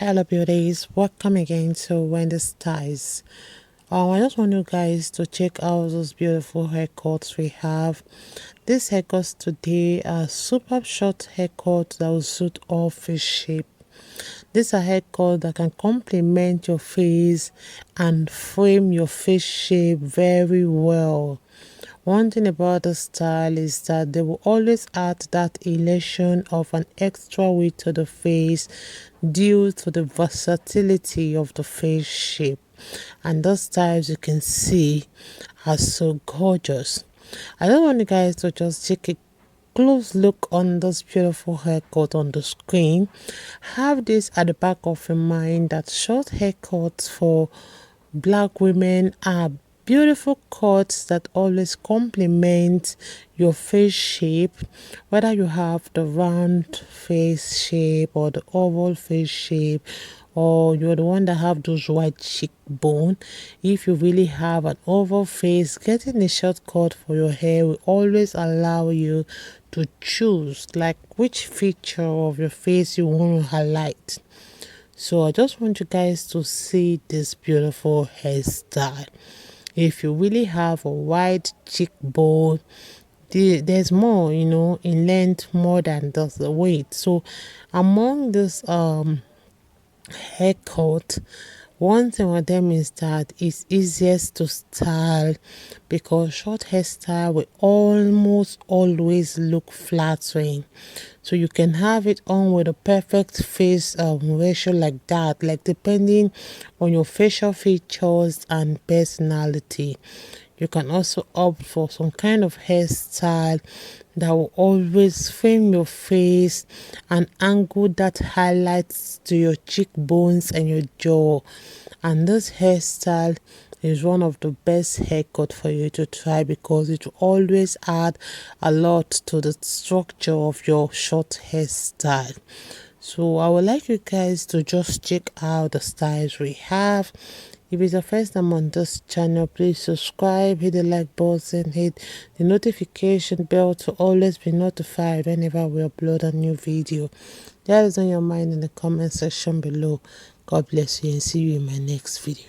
Hello beauties, welcome again to Wendy's Styles. I just want you guys to check out those beautiful haircuts we have. These haircuts today are super short haircuts that will suit all face shape. These are haircuts that can complement your face and frame your face shape very well. One thing about the style is that they will always add that elation of an extra weight to the face due to the versatility of the face shape. And those styles you can see are so gorgeous. I don't want you guys to just take a close look on this beautiful haircut on the screen. Have this at the back of your mind that short haircuts for black women are beautiful cuts that always complement your face shape, whether you have the round face shape or the oval face shape, or you're the one that have those white cheekbone. If you really have an oval face, getting a short cut for your hair will always allow you to choose like which feature of your face you want to highlight. So I just want you guys to see this beautiful hairstyle. If you really have a wide cheekbone, there's more, in length more than just the weight. So among this haircut, one thing with them is that it's easiest to style because short hairstyle will almost always look flattering. So you can have it on with a perfect face ratio like that, like depending on your facial features and personality. You can also opt for some kind of hairstyle that will always frame your face and angle that highlights to your cheekbones and your jaw. And this hairstyle is one of the best haircut for you to try because it will always add a lot to the structure of your short hairstyle. So I would like you guys to just check out the styles we have. If it's the first time on this channel, please subscribe, hit the like button, hit the notification bell to always be notified whenever we upload a new video. That is on your mind in the comment section below. God bless you and see you in my next video.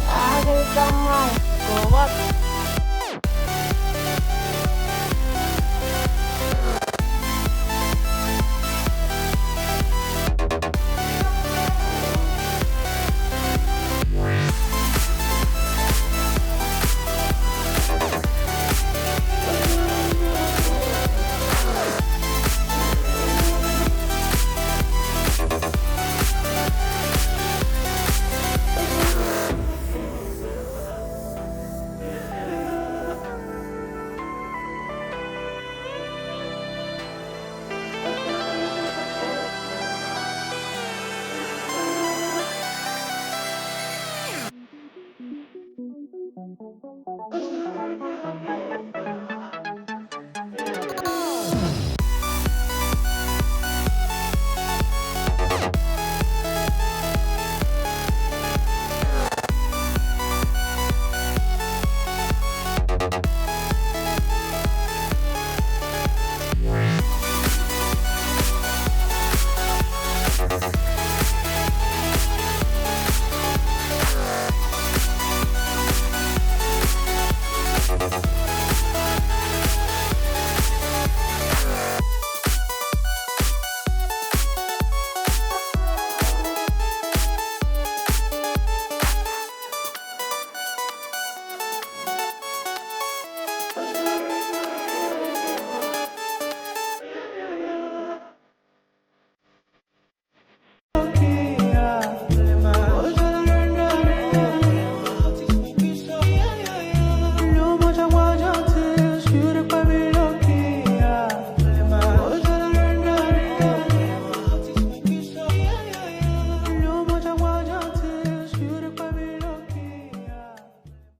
I think I might go up.